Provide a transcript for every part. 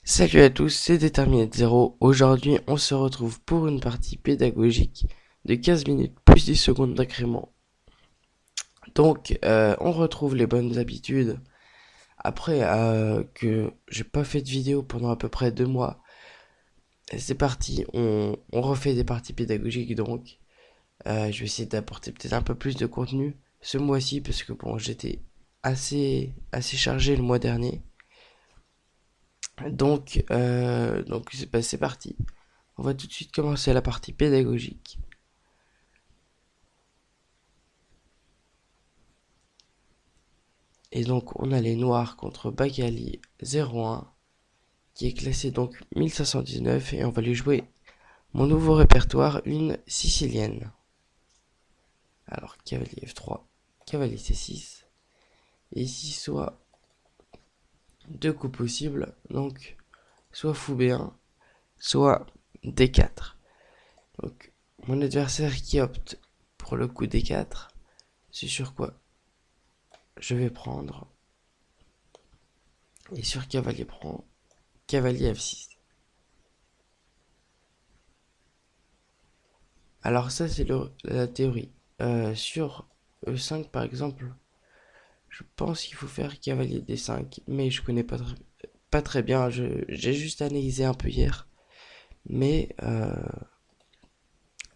Salut à tous, c'est Déterminé de Zéro. Aujourd'hui, on se retrouve pour une partie pédagogique de 15 minutes plus 10 secondes d'incrément. Donc, on retrouve les bonnes habitudes. Après que j'ai pas fait de vidéo pendant à peu près 2 mois, c'est parti, on refait des parties pédagogiques. Donc, je vais essayer d'apporter peut-être un peu plus de contenu ce mois-ci parce que bon, j'étais assez chargé le mois dernier. Donc c'est parti. On va tout de suite commencer la partie pédagogique. Et donc on a les noirs contre Bagali 01 qui est classé donc 1519 et on va lui jouer mon nouveau répertoire, une sicilienne. Alors cavalier F3, cavalier C6 et ici soit deux coups possibles, donc soit fou B1, soit D4. Donc mon adversaire qui opte pour le coup D4, c'est sur quoi je vais prendre. Et sur cavalier prend, cavalier F6. Alors ça c'est la théorie. Sur E5 par exemple, je pense qu'il faut faire cavalier D5, mais je connais pas très bien. J'ai juste analysé un peu hier, mais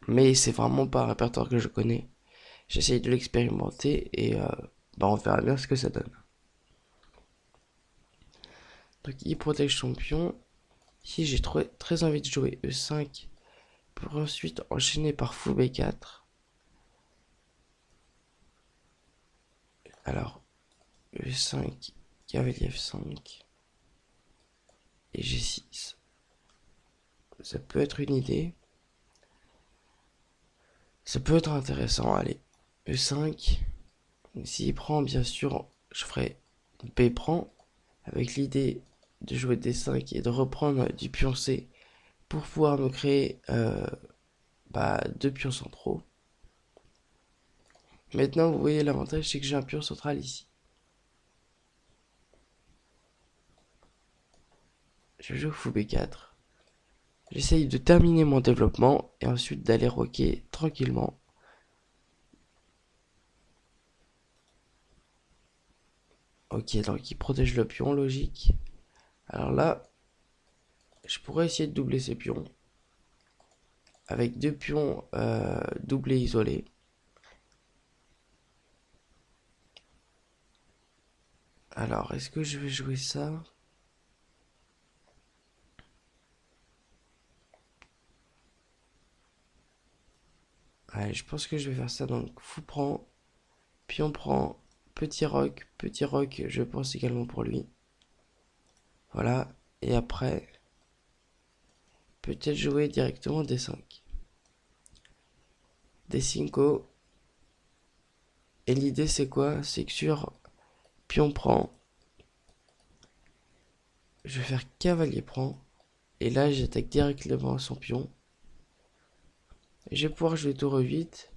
mais c'est vraiment pas un répertoire que je connais. J'essaye de l'expérimenter et on verra bien ce que ça donne. Donc il protège son pion. Ici j'ai très envie de jouer E5 pour ensuite enchaîner par fou B4. Alors E5, cavalier F5 et G6. Ça peut être une idée. Ça peut être intéressant. Allez, E5. S'il prend, bien sûr, je ferai B prend avec l'idée de jouer D5 et de reprendre du pion C pour pouvoir me créer deux pions centraux. Maintenant, vous voyez l'avantage, c'est que j'ai un pion central ici. Je joue fou B4. J'essaye de terminer mon développement et ensuite d'aller roquer tranquillement. Ok, donc il protège le pion, logique. Alors là, je pourrais essayer de doubler ces pions. Avec deux pions doublés isolés. Alors, est-ce que je vais jouer ça? Ouais, je pense que je vais faire ça. Donc, fou prend, pion prend, petit roc, je pense également pour lui. Voilà, et après, peut-être jouer directement D5. D5. Et l'idée c'est quoi? C'est que sur pion prend, je vais faire cavalier prend. Et là, j'attaque directement son pion. Je vais pouvoir jouer tour E8.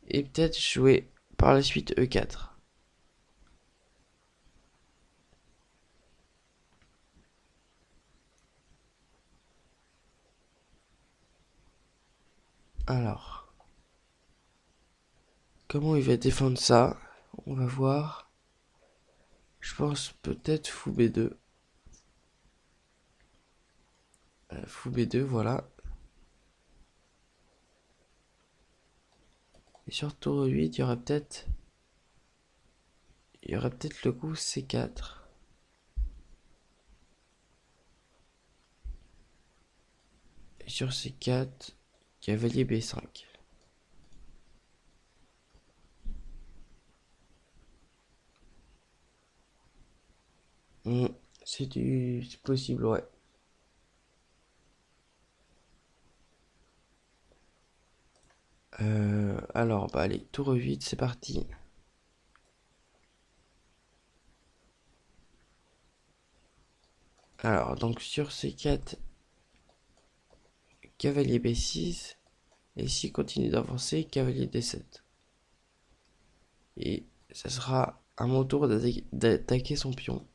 Et peut-être jouer par la suite E4. Alors, comment il va défendre ça? On va voir. Je pense peut-être fou B2. Fou B2, voilà. Et sur tour 8, il y aurait peut-être le coup C4. Et sur C4, cavalier B5. Hmm, c'est possible, ouais. Alors, allez, tour 8, c'est parti. Alors, donc sur C4, cavalier B6. Et s'il continue d'avancer, cavalier D7. Et ça sera à mon tour d'attaquer son pion.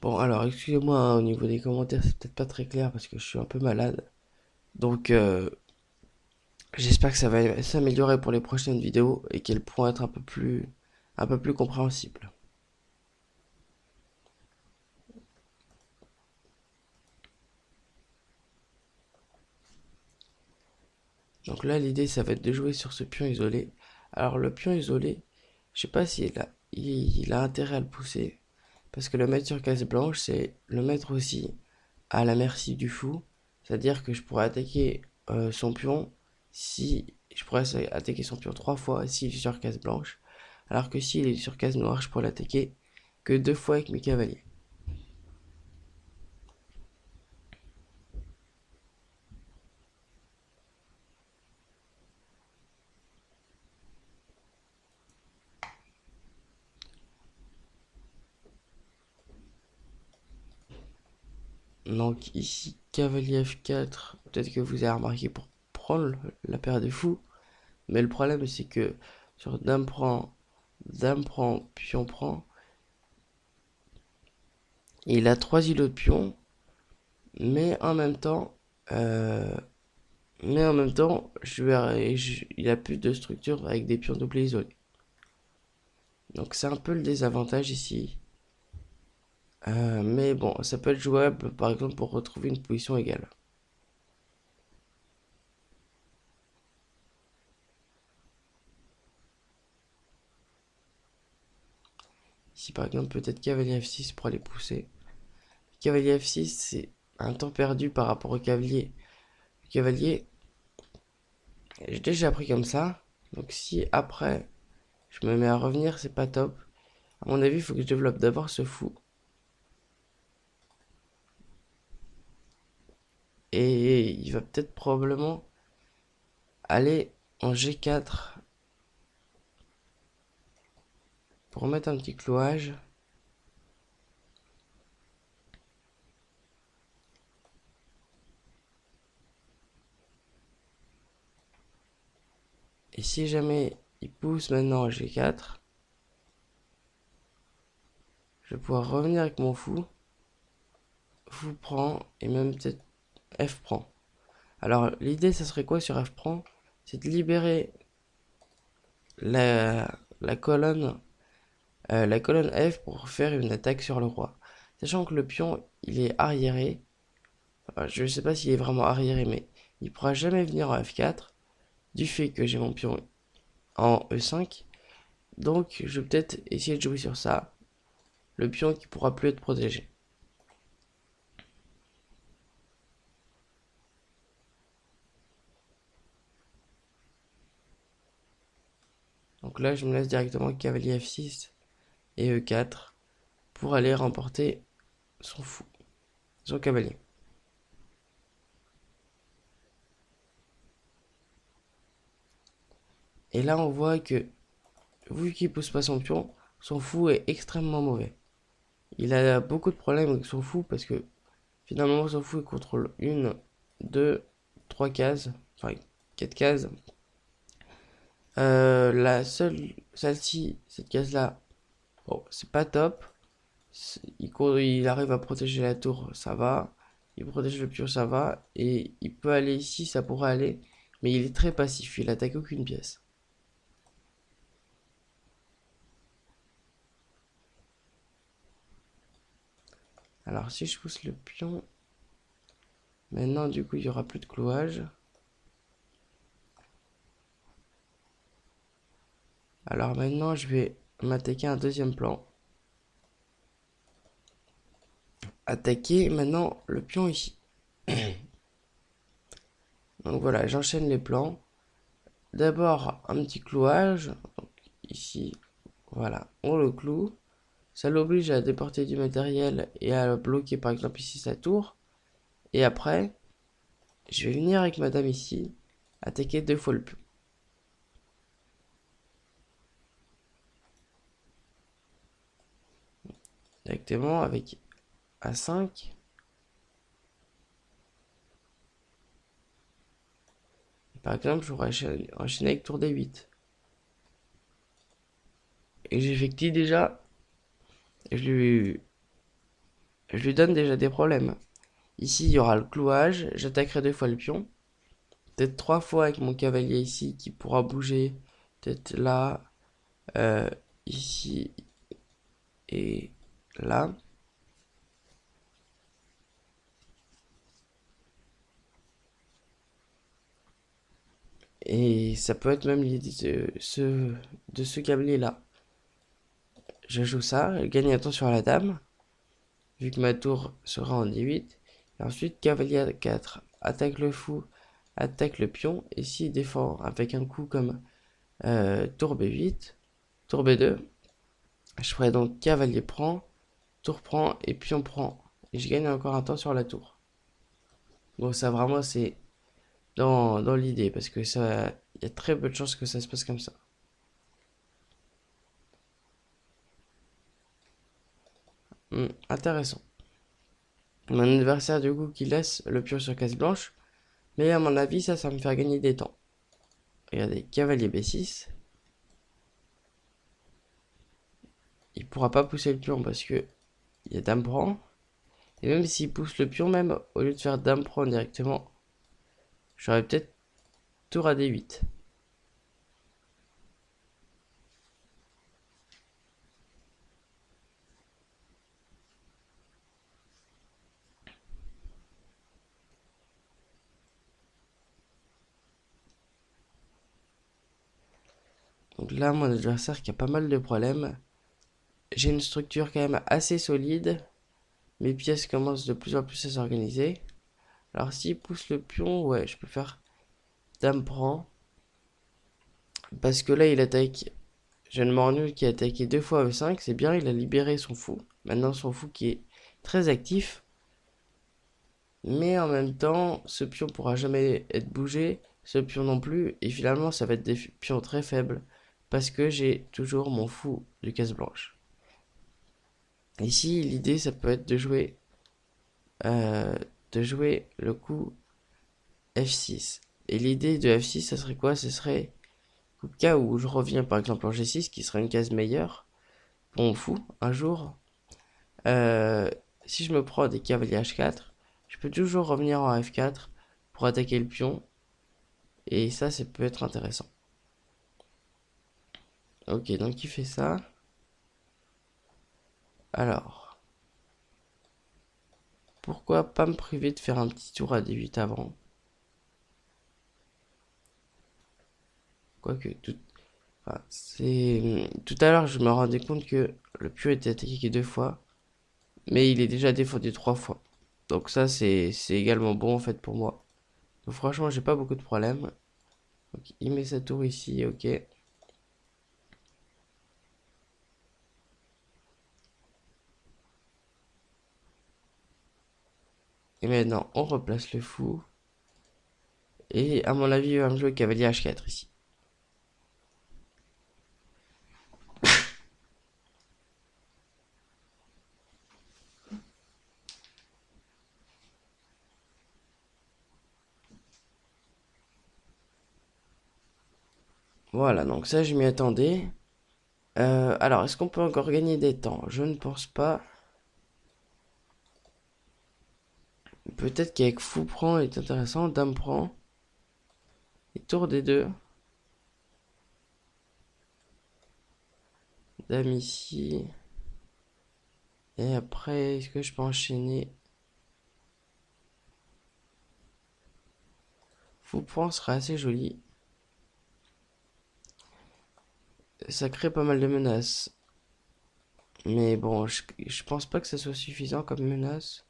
Bon, alors, excusez-moi, hein, au niveau des commentaires, c'est peut-être pas très clair parce que je suis un peu malade. Donc, j'espère que ça va s'améliorer pour les prochaines vidéos et qu'elles pourront être un peu plus compréhensibles. Donc là, l'idée, ça va être de jouer sur ce pion isolé. Alors, le pion isolé, je sais pas il a intérêt à le pousser. Parce que le mettre sur case blanche, c'est le mettre aussi à la merci du fou. C'est-à-dire que je pourrais attaquer son pion si. Je pourrais attaquer son pion 3 fois s'il est sur case blanche. Alors que s'il est sur case noire, je pourrais l'attaquer que 2 fois avec mes cavaliers. Donc ici, cavalier F4, peut-être que vous avez remarqué pour prendre la paire des fous. Mais le problème, c'est que sur dame prend, pion prend, il a 3 îlots de pion, mais en même temps, euh, il a plus de structure avec des pions doublés isolés. Donc c'est un peu le désavantage ici. Mais bon, ça peut être jouable par exemple pour retrouver une position égale. Ici par exemple peut-être cavalier F6 pour aller pousser. Cavalier F6 c'est un temps perdu par rapport au cavalier. Le cavalier, j'ai déjà appris comme ça. Donc si après je me mets à revenir, c'est pas top. À mon avis, il faut que je développe d'abord ce fou. Et il va peut-être probablement aller en G4 pour mettre un petit clouage. Et si jamais il pousse maintenant en G4, je vais pouvoir revenir avec mon fou. Fou prend et même peut-être F prend. Alors l'idée, ça serait quoi sur F prend? C'est de libérer la colonne la colonne F pour faire une attaque sur le roi. Sachant que le pion, il est arriéré. Enfin, je ne sais pas s'il est vraiment arriéré, mais il pourra jamais venir en F4 du fait que j'ai mon pion en E5. Donc, je vais peut-être essayer de jouer sur ça. Le pion qui pourra plus être protégé. Donc là, je me laisse directement cavalier F6 et E4 pour aller remporter son fou, son cavalier. Et là, on voit que, vu qu'il pousse pas son pion, son fou est extrêmement mauvais. Il a beaucoup de problèmes avec son fou parce que finalement son fou il contrôle une, deux, trois cases, enfin 4 cases. Celle-ci, cette case-là, bon, c'est pas top. Il arrive à protéger la tour, ça va. Il protège le pion, ça va. Et il peut aller ici, ça pourrait aller. Mais il est très passif, il attaque aucune pièce. Alors si je pousse le pion, maintenant du coup il y aura plus de clouage. Alors maintenant je vais m'attaquer un deuxième plan. Attaquer maintenant le pion ici. Donc voilà, j'enchaîne les plans. D'abord un petit clouage. Donc ici, voilà, on le cloue. Ça l'oblige à déporter du matériel et à bloquer par exemple ici sa tour. Et après, je vais venir avec madame ici, attaquer 2 fois le pion. Directement avec A5. Par exemple, je pourrais enchaîner avec tour D8. Et j'effectue déjà, je lui je lui donne déjà des problèmes. Ici, il y aura le clouage, j'attaquerai 2 fois le pion. Peut-être 3 fois avec mon cavalier ici qui pourra bouger. Peut-être là, ici et là. Et ça peut être même l'idée de ce cavalier là. Je joue ça, je gagne un temps sur la dame, vu que ma tour sera en D8. Et ensuite, cavalier à 4, attaque le fou, attaque le pion. Et s'il défend avec un coup comme tour B8, tour B2, je ferai donc cavalier prend, tour prend et pion prend. Et je gagne encore un temps sur la tour. Bon, ça vraiment, c'est dans l'idée, parce que ça, il y a très peu de chances que ça se passe comme ça. Intéressant. Mon adversaire du coup qui laisse le pion sur case blanche, mais à mon avis ça me fait gagner des temps. Regardez, cavalier B6. Il pourra pas pousser le pion parce que il y a dame prend. Et même s'il pousse le pion, même au lieu de faire dame prend directement, j'aurais peut-être tour à D8. Donc là, mon adversaire qui a pas mal de problèmes. J'ai une structure quand même assez solide. Mes pièces commencent de plus en plus à s'organiser. Alors s'il pousse le pion, ouais, je peux faire dame prend. Parce que là, il attaque. J'ai le Mornu qui a attaqué 2 fois E5, c'est bien, il a libéré son fou. Maintenant, son fou qui est très actif. Mais en même temps, ce pion pourra jamais être bougé, ce pion non plus. Et finalement, ça va être des pions très faibles. Parce que j'ai toujours mon fou de case blanche. Ici, l'idée, ça peut être euh, de jouer le coup F6. Et l'idée de F6, ça serait quoi? Ce serait au cas où je reviens par exemple en G6, qui serait une case meilleure pour mon fou un jour. Euh, Si je me prends des cavaliers H4, je peux toujours revenir en F4 pour attaquer le pion. Et ça peut être intéressant. Ok, donc il fait ça. Alors, pourquoi pas me priver de faire un petit tour à D8 avant? Quoique, enfin, tout à l'heure, je me rendais compte que le pion était attaqué 2 fois, mais il est déjà défendu 3 fois. Donc ça, c'est également bon en fait pour moi. Donc franchement, j'ai pas beaucoup de problèmes. Donc il met sa tour ici, ok. Et maintenant, on replace le fou. Et à mon avis, il va me jouer cavalier H4 ici. Voilà, donc ça, je m'y attendais. Alors, est-ce qu'on peut encore gagner des temps? Je ne pense pas. Peut-être qu'avec fou prend est intéressant, dame prend. Et tour des deux. Dame ici. Et après, est-ce que je peux enchaîner? Fou prend sera assez joli. Ça crée pas mal de menaces. Mais bon, je pense pas que ça soit suffisant comme menace.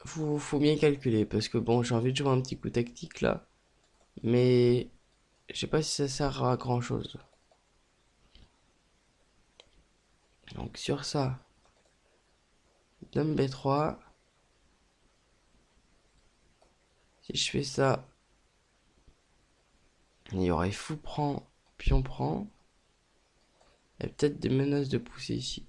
Faut bien calculer parce que bon, j'ai envie de jouer un petit coup tactique là. Mais je sais pas si ça sert à grand chose. Donc sur ça, dame B3. Si je fais ça, il y aurait fou prend, pion prend. Il y a peut-être des menaces de pousser ici.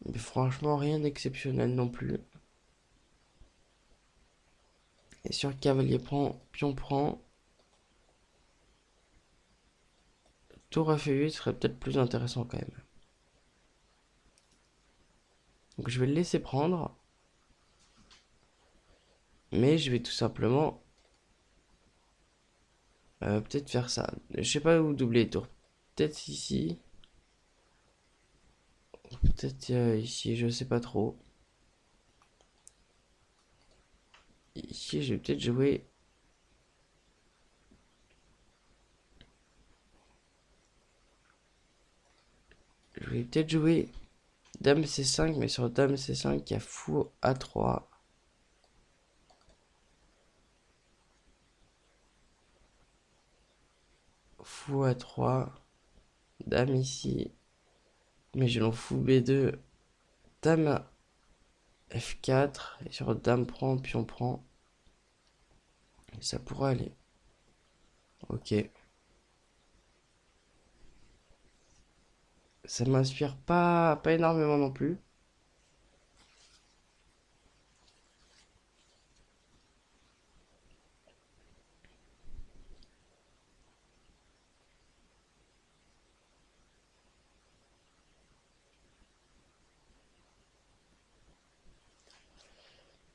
Mais franchement, rien d'exceptionnel non plus. Et sur cavalier prend, pion prend. tour F8 serait peut-être plus intéressant quand même. Donc je vais le laisser prendre. Mais je vais tout simplement peut-être faire ça. Je sais pas où doubler les tours. Peut-être ici. Peut-être ici, je sais pas trop. Ici, je vais peut-être jouer. Je vais peut-être jouer Dame C5, mais sur Dame C5, il y a Fou A3. Fou A3. Dame ici. Mais je l'en fous B2. Dame F4. Et sur Dame prend, pion prend. Et ça pourrait aller. Ok. Ça m'inspire pas énormément non plus.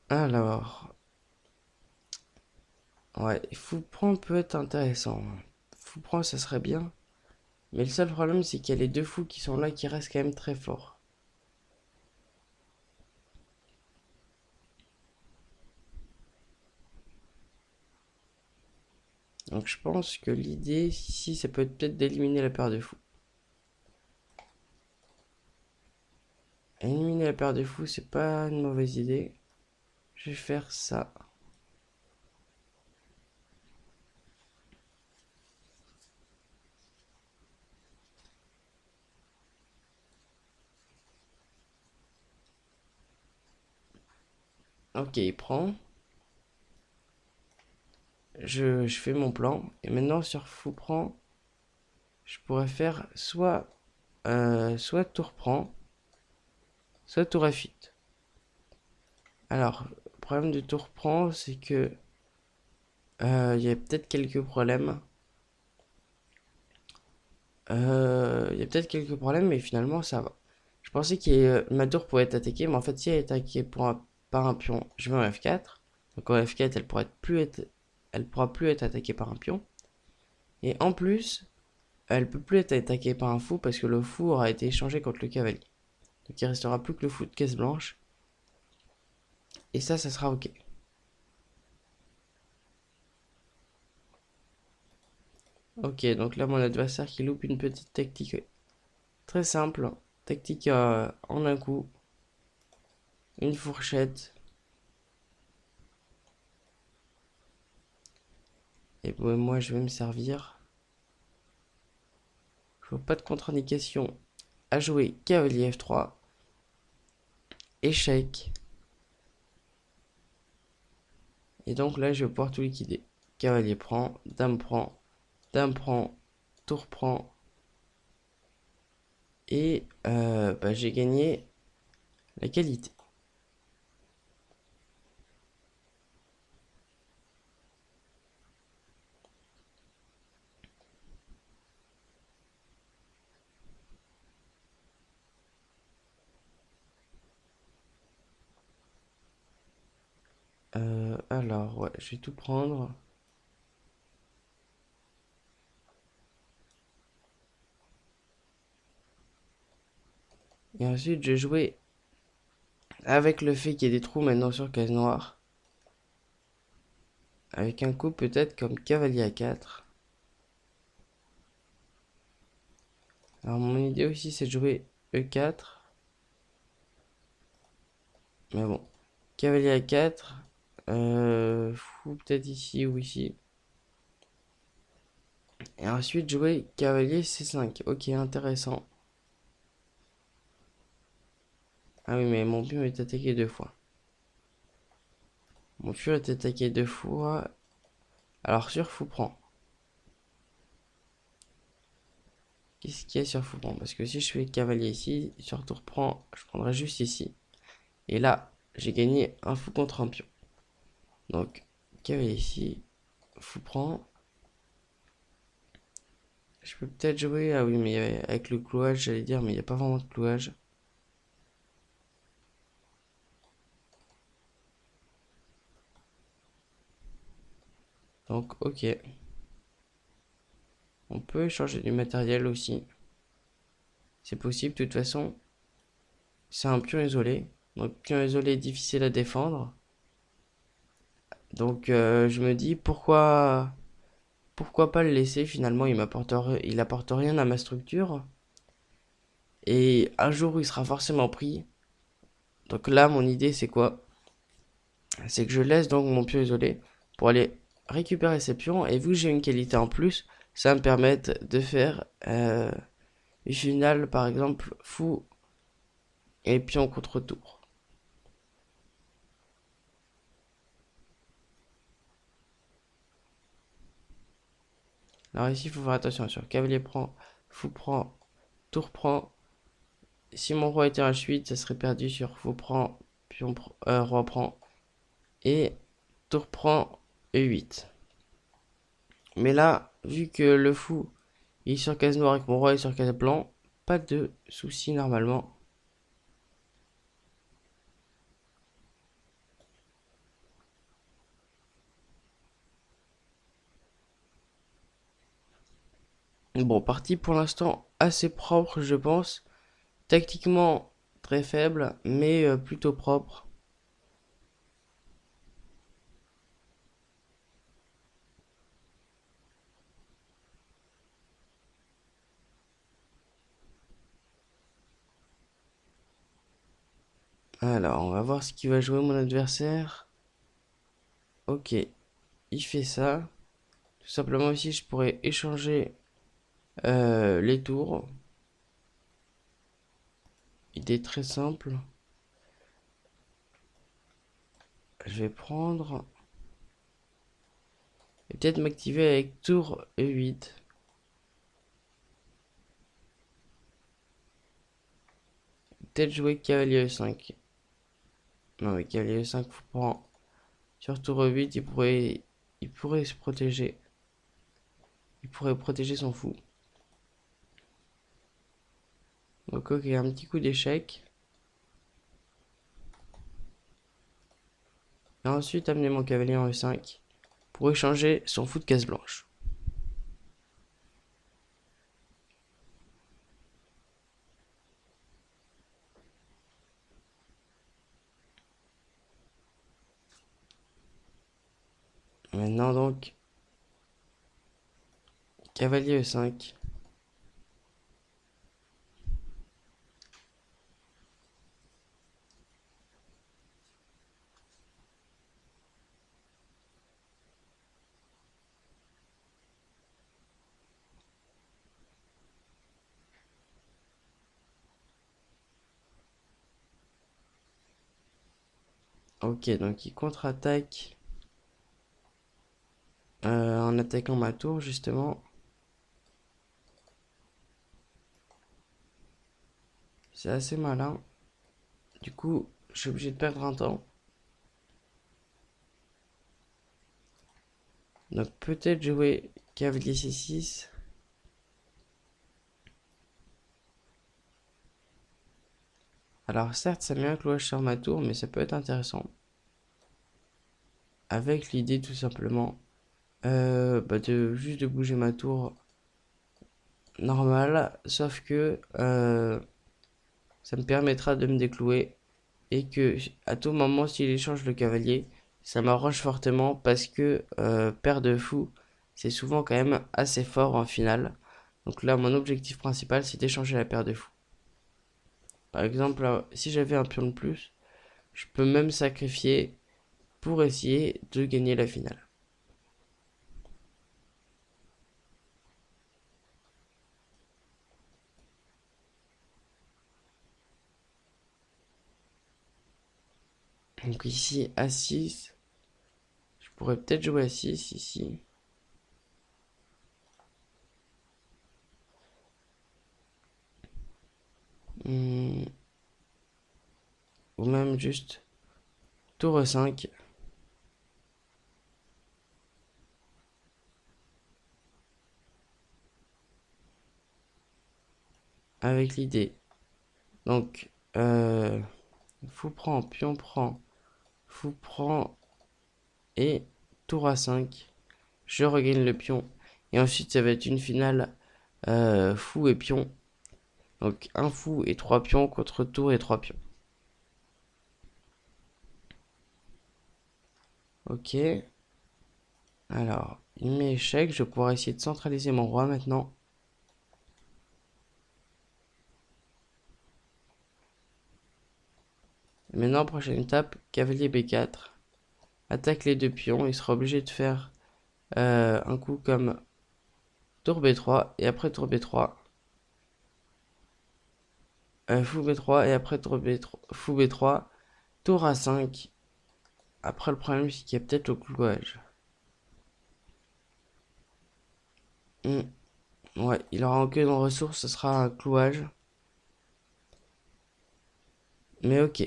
Alors, ouais, fou prend peut être intéressant. Fou prend, ça serait bien. Mais le seul problème, c'est qu'il y a les deux fous qui sont là qui restent quand même très forts. Donc je pense que l'idée ici, ça peut être peut-être d'éliminer la paire de fous. Éliminer la paire de fous, c'est pas une mauvaise idée. Je vais faire ça. Ok, il prend. Je fais mon plan. Et maintenant, sur fou prend, je pourrais faire soit tour prend, soit tour F8. Alors, le problème du tour prend, c'est que il y a peut-être quelques problèmes. Il y a peut-être quelques problèmes, mais finalement, ça va. Je pensais que ma tour pouvait être attaquée, mais en fait, si elle est attaquée par un pion, je mets en F4. Donc en F4, elle pourra plus être attaquée par un pion. Et en plus, elle peut plus être attaquée par un fou parce que le fou aura été échangé contre le cavalier. Donc il restera plus que le fou de caisse blanche. Et ça sera ok. Ok, donc là, mon adversaire qui loupe une petite tactique très simple. Tactique en un coup. Une fourchette. Et bon, moi, je vais me servir. Je vois pas de contre-indication à jouer cavalier F3. Échec. Et donc là, je vais pouvoir tout liquider. Cavalier prend, dame prend, dame prend, tour prend. Et bah, j'ai gagné la qualité. Alors, ouais, je vais tout prendre. Et ensuite, je vais jouer avec le fait qu'il y ait des trous maintenant sur case noire. Avec un coup peut-être comme cavalier A4. Alors mon idée aussi c'est de jouer E4. Mais bon. Cavalier A4. Fou peut-être ici ou ici. Et ensuite jouer cavalier C5. Ok, intéressant. Ah oui, mais mon pion est attaqué deux fois. Mon pion est attaqué deux fois. Alors sur fou prend. Qu'est-ce qu'il y a sur fou prend? Parce que si je fais cavalier ici, sur tour prend, je prendrai juste ici. Et là, j'ai gagné un fou contre un pion. Donc, cavalier ici, fou prend. Je peux peut-être jouer. Ah oui, mais avec le clouage, j'allais dire, mais il n'y a pas vraiment de clouage. Donc, ok. On peut échanger du matériel aussi. C'est possible, de toute façon. C'est un pion isolé. Donc, pion isolé difficile à défendre. Donc, je me dis pourquoi pas le laisser finalement. Il apporte rien à ma structure. Et un jour, il sera forcément pris. Donc là, mon idée, c'est quoi? C'est que je laisse donc mon pion isolé pour aller récupérer ces pions. Et vu que j'ai une qualité en plus, ça va me permettre de faire une finale, par exemple, fou et pion contre tour. Alors ici, il faut faire attention sur cavalier prend, fou prend, tour prend. Si mon roi était H8, ça serait perdu sur fou prend, roi prend et tour prend E8. Mais là, vu que le fou il est sur case noire et que mon roi est sur case blanc, pas de soucis normalement. Bon, partie pour l'instant assez propre, je pense. Tactiquement très faible, mais plutôt propre. Alors, on va voir ce qu'il va jouer mon adversaire. Ok, il fait ça. Tout simplement aussi, je pourrais échanger les tours. Idée très simple. Je vais prendre et peut-être m'activer avec tour E8. Peut-être jouer cavalier E5. Non, mais cavalier E5, faut prendre. Sur tour E8, il pourrait se protéger. Il pourrait protéger son fou. Donc ok, un petit coup d'échec. Et ensuite amener mon cavalier en E5 pour échanger son fou de case blanche. Maintenant donc, cavalier E5. Ok, donc il contre-attaque en attaquant ma tour justement. C'est assez malin. Du coup, je suis obligé de perdre un temps. Donc peut-être jouer cavalier C6. Alors certes, ça met un cloche sur ma tour, mais ça peut être intéressant. Avec l'idée tout simplement de juste de bouger ma tour normale, sauf que ça me permettra de me déclouer et que à tout moment s'il échange le cavalier, ça m'arrange fortement parce que paire de fou, c'est souvent quand même assez fort en finale. Donc là, mon objectif principal, c'est d'échanger la paire de fou. Par exemple, si j'avais un pion de plus, je peux même sacrifier pour essayer de gagner la finale. Donc ici, A6. Je pourrais peut-être jouer A6 ici. Hmm. Ou même juste tour E5. avec l'idée. Donc, fou prend, pion prend, fou prend et tour à 5. Je regagne le pion. Et ensuite, ça va être une finale fou et pion. Donc, un fou et 3 pions contre tour et 3 pions. Ok. Alors, il met échec. Je vais pouvoir essayer de centraliser mon roi maintenant. Maintenant, prochaine étape, cavalier B4. Attaque les deux pions. Il sera obligé de faire un coup comme tour B3 et après tour B3. Fou B3 et après tour B3, fou B3. Tour A5. Après, le problème, c'est qu'il y a peut-être le clouage. Ouais, il aura aucune ressource, ce sera un clouage. Mais ok.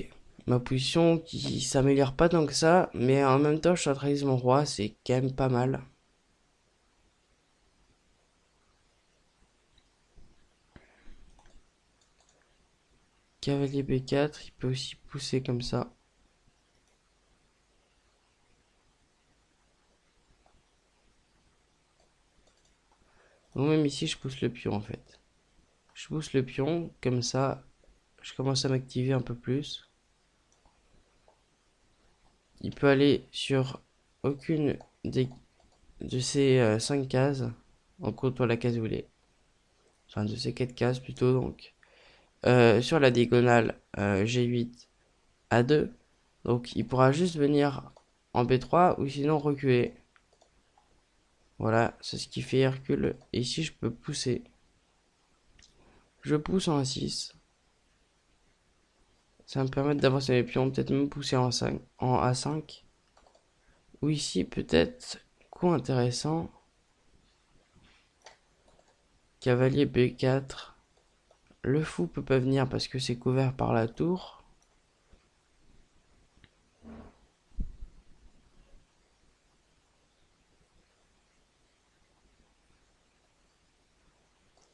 Ma position qui s'améliore pas tant que ça, mais en même temps, je centralise mon roi, c'est quand même pas mal. Cavalier B4, il peut aussi pousser comme ça. Donc même ici, je pousse le pion en fait. Je pousse le pion, comme ça, je commence à m'activer un peu plus. Il peut aller sur aucune de ces 5 cases. En comptant la case où il est. Enfin, de ces 4 cases plutôt, donc. Sur la diagonale G8 A2. Donc il pourra juste venir en B3 ou sinon reculer. Voilà, c'est ce qui fait Hercule. Et ici je peux pousser. Je pousse en A6. Ça va me permettre d'avancer mes pions, peut-être même pousser en A5. Ou ici peut-être, coup intéressant. Cavalier B4. Le fou peut pas venir parce que c'est couvert par la tour.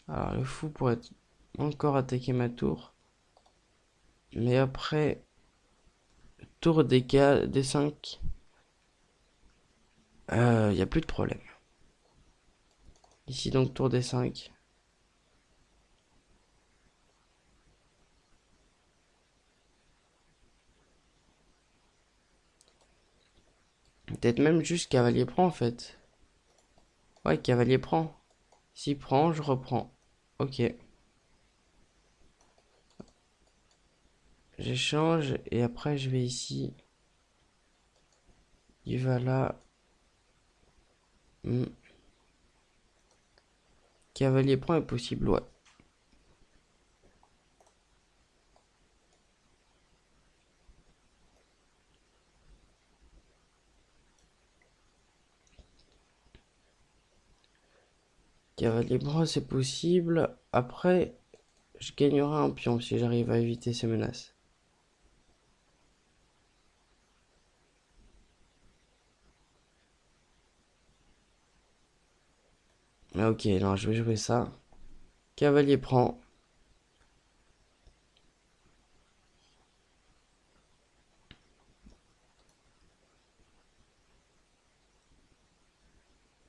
Alors le fou pourrait encore attaquer ma tour. Mais après, tour D5, il n'y a plus de problème. Ici donc tour D5. Peut-être même juste cavalier prend en fait. Ouais, cavalier prend. S'il prend, je reprends. Ok. J'échange et après je vais ici. Il va là. Cavalier prend est possible, ouais. Cavalier prend c'est possible. Après, je gagnerai un pion si j'arrive à éviter ces menaces. Mais ok, non, je vais jouer ça. Cavalier prend.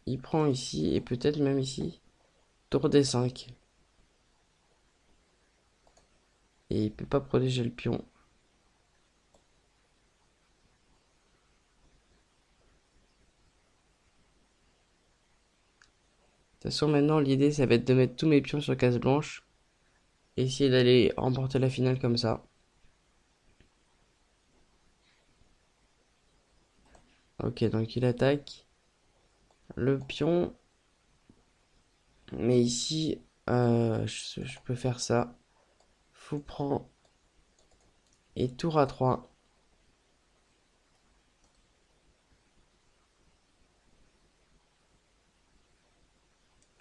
Il prend ici et peut-être même ici. Tour D5. Et il peut pas protéger le pion. De toute façon, maintenant, l'idée, ça va être de mettre tous mes pions sur case blanche. Et essayer d'aller remporter la finale comme ça. Ok, donc il attaque. Le pion. Mais ici, je peux faire ça. Fou prend. Et tour à 3.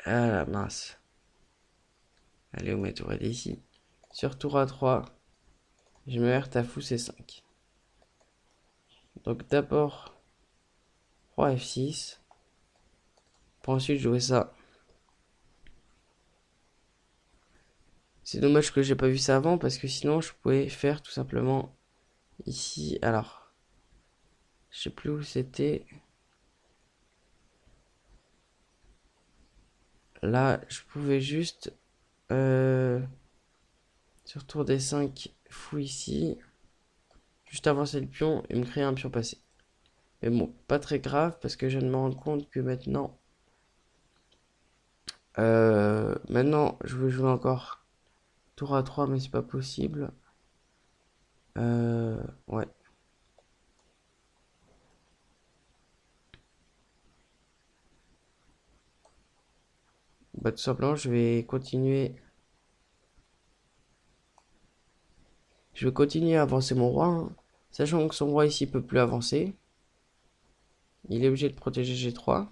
Ah la mince. Allez, où ma tour elle est ici. Sur tour à 3. Je me heurte à fou C5. Donc d'abord, roi F6. Pour ensuite jouer ça. C'est dommage que j'ai pas vu ça avant parce que sinon je pouvais faire tout simplement ici. Alors, je sais plus où c'était. Là, je pouvais juste sur tour des 5 fou ici, juste avancer le pion et me créer un pion passé. Mais bon, pas très grave parce que je viens de me rendre compte que maintenant je veux jouer encore tour à 3 mais c'est pas possible. Ouais. Bah tout simplement je vais continuer. Je vais continuer à avancer mon roi, hein, sachant que son roi ici peut plus avancer. Il est obligé de protéger G3.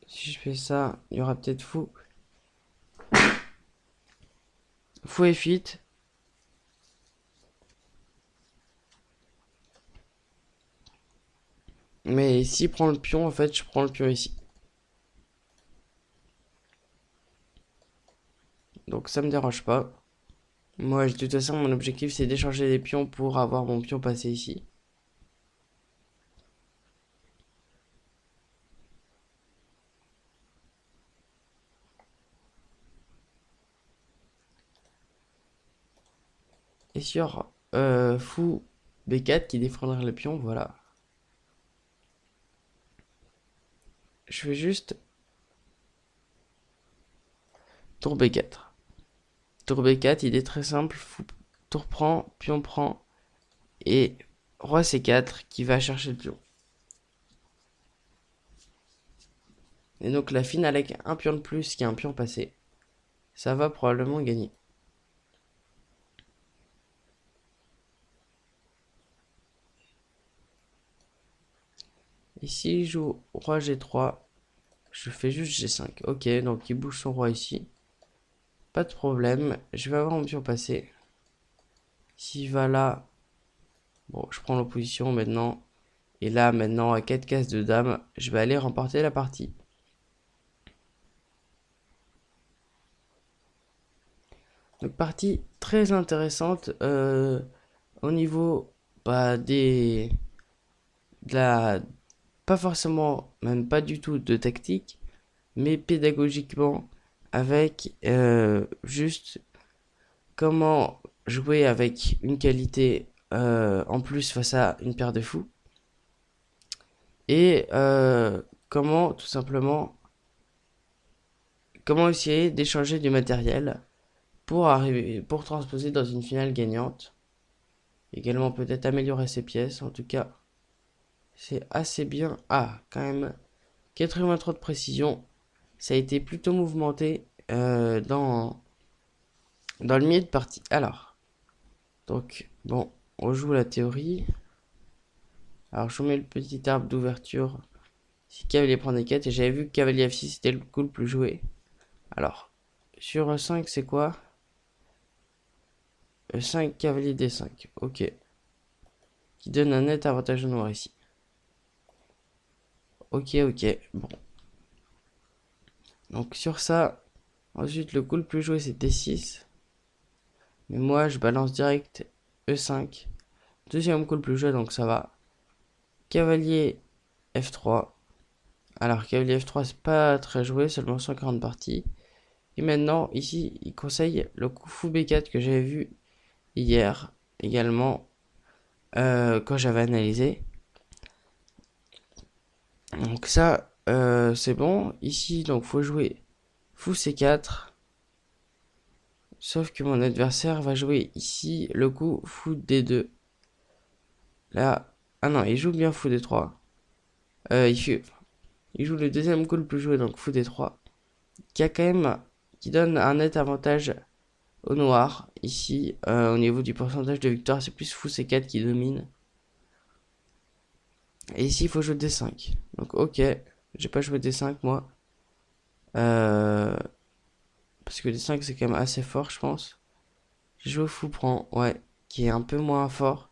Si je fais ça, il y aura peut-être fou. Fou F8. Mais s'il prend le pion, en fait, je prends le pion ici. Donc ça me dérange pas. Moi, de toute façon, mon objectif, c'est d'échanger les pions pour avoir mon pion passé ici. Et sur fou B4 qui défendrait le pion, voilà. Je fais juste tour B4. Tour B4, il est très simple. Fou, tour prend, pion prend. Et roi C4 qui va chercher le pion. Et donc la finale avec un pion de plus qui est un pion passé, ça va probablement gagner. Ici, il joue roi G3. Je fais juste G5. Ok, donc il bouge son roi ici. Pas de problème. Je vais avoir mon pion passé. S'il va là, bon, je prends l'opposition maintenant. Et là, maintenant, à 4 cases de dame, je vais aller remporter la partie. Donc, partie très intéressante au niveau des... de la... Pas forcément, même pas du tout de tactique, mais pédagogiquement, avec juste comment jouer avec une qualité en plus face à une paire de fous. Et comment tout simplement comment essayer d'échanger du matériel pour transposer dans une finale gagnante. Également peut-être améliorer ses pièces. En tout cas, c'est assez bien. Ah, quand même 83 de précision. Ça a été plutôt mouvementé dans le milieu de partie. Alors, donc bon, on joue la théorie. Alors je vous mets le petit arbre d'ouverture. Si cavalier prend des 4 et j'avais vu que cavalier F6 c'était le coup le plus joué. Alors, sur E5 c'est quoi? E5 cavalier D5, ok. Qui donne un net avantage au noir ici. Ok, ok, bon. Donc sur ça, ensuite le coup le plus joué c'est D6. Mais moi je balance direct E5. Deuxième coup le plus joué donc ça va. Cavalier F3. Alors cavalier F3 c'est pas très joué, seulement 140 parties. Et maintenant ici il conseille le coup fou B4 que j'avais vu hier également quand j'avais analysé. Donc ça c'est bon. Ici donc faut jouer fou C4. Sauf que mon adversaire va jouer ici le coup fou D2. Là, ah non, il joue bien fou D3. Il joue le deuxième coup le plus joué, donc fou D3. Qui donne un net avantage au noir. Ici, au niveau du pourcentage de victoire, c'est plus fou C4 qui domine. Et ici, il faut jouer D5. Donc ok, j'ai pas joué D5 moi. Parce que D5 c'est quand même assez fort, je pense. J'ai joué fou prend, ouais, qui est un peu moins fort.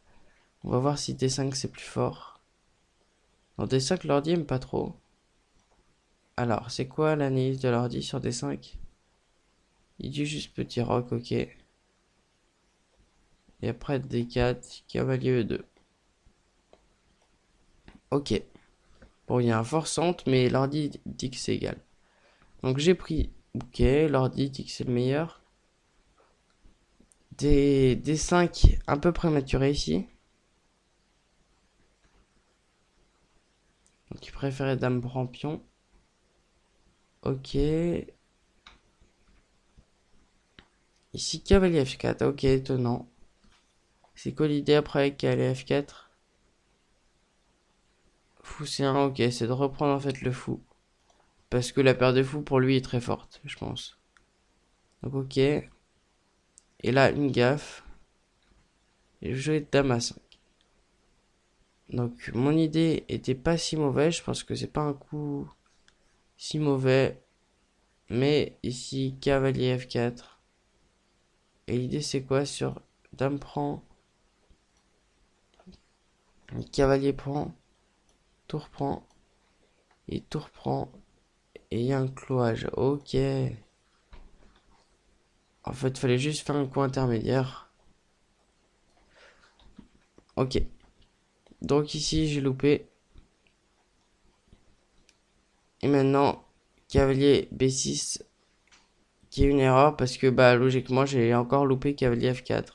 On va voir si D5 c'est plus fort. Dans D5, l'ordi aime pas trop. Alors, c'est quoi l'analyse de l'ordi sur D5? Il dit juste petit roc, ok. Et après D4, cavalier E2. Ok. Bon, il y a un fort centre, mais l'ordi dit que c'est égal. Donc j'ai pris, ok, l'ordi dit que c'est le meilleur. Des 5 un peu prématuré ici. Donc il préférait dame prend pion. Ok. Ici cavalier F4, ok, étonnant. C'est quoi l'idée après cavalier F4? Fou C1, ok, c'est de reprendre en fait le fou. Parce que la paire de fous pour lui est très forte, je pense. Donc ok. Et là, une gaffe. Et je vais dame à 5. Donc mon idée était pas si mauvaise. Je pense que c'est pas un coup si mauvais. Mais ici, cavalier F4. Et l'idée c'est quoi sur dame prend, cavalier prend, tour prend, et tour prend. Et il y a un clouage. Ok. En fait, il fallait juste faire un coup intermédiaire. Ok. Donc ici, j'ai loupé. Et maintenant, cavalier B6, qui est une erreur parce que bah logiquement, j'ai encore loupé cavalier F4.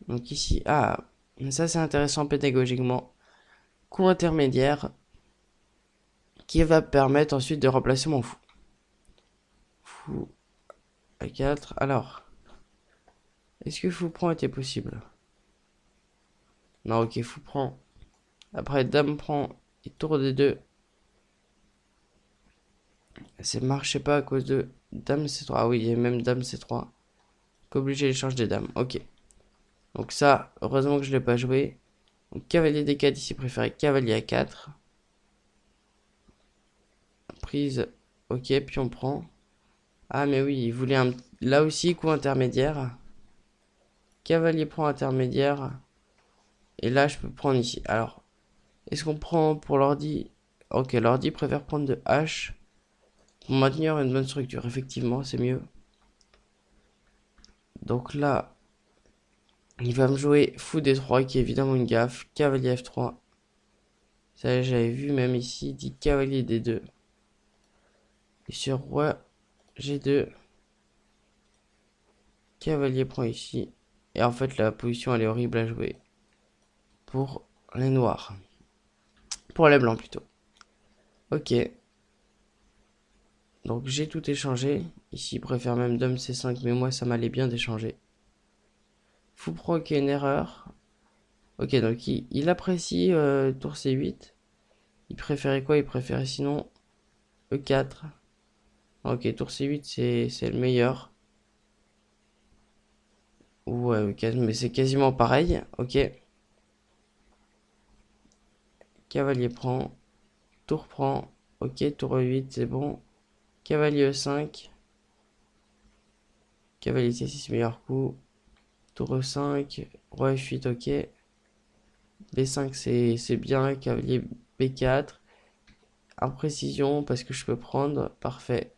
Donc ici, ah, ça c'est intéressant pédagogiquement. Coup intermédiaire qui va permettre ensuite de remplacer mon fou. Fou A4. Alors, est-ce que fou prend était possible? Non, ok, fou prend. Après, dame prend et tour D2. Ça marchait pas à cause de dame C3. Ah oui, il y a même dame C3. Qu'obligé d'échange des dames. Ok. Donc ça, heureusement que je l'ai pas joué. Donc cavalier D4 ici préféré cavalier A4. Prise. Ok, puis on prend. Ah mais oui, il voulait un... Là aussi, coup intermédiaire. Cavalier prend intermédiaire. Et là, je peux prendre ici. Alors, est-ce qu'on prend pour l'ordi? Ok, l'ordi préfère prendre de H. Pour maintenir une bonne structure, effectivement, c'est mieux. Donc là, il va me jouer fou D3, qui est évidemment une gaffe. Cavalier F3. Ça, j'avais vu même ici, il dit cavalier D2. Et sur roi G2. Cavalier prend ici. Et en fait, la position, elle est horrible à jouer. Pour les noirs. Pour les blancs, plutôt. Ok. Donc, j'ai tout échangé. Ici, il préfère même dame C5, mais moi, ça m'allait bien d'échanger. Fou pro qui est une erreur. Ok, donc il apprécie tour C8. Il préférait quoi? Il préférait sinon E4. Ok, tour C8, c'est le meilleur. Ouais, E4, mais c'est quasiment pareil. Ok. Cavalier prend. Tour prend. Ok, tour E8, c'est bon. Cavalier E5. Cavalier C6, meilleur coup. Tour E5. Roi F8, ok. B5, c'est bien. Cavalier B4. Imprécision, parce que je peux prendre. Parfait.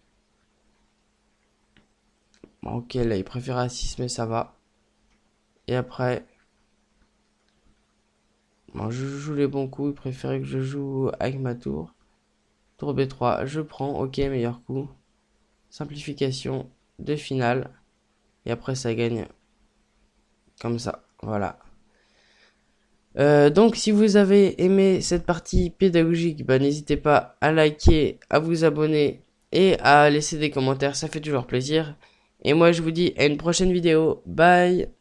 Bon, ok, là, il préfère A6, mais ça va. Et après... Bon, je joue les bons coups. Il préférait que je joue avec ma tour. Tour B3, je prends. Ok, meilleur coup. Simplification de finale. Et après, ça gagne comme ça. Voilà. Donc si vous avez aimé cette partie pédagogique, bah, n'hésitez pas à liker, à vous abonner et à laisser des commentaires, ça fait toujours plaisir. Et moi je vous dis à une prochaine vidéo, bye.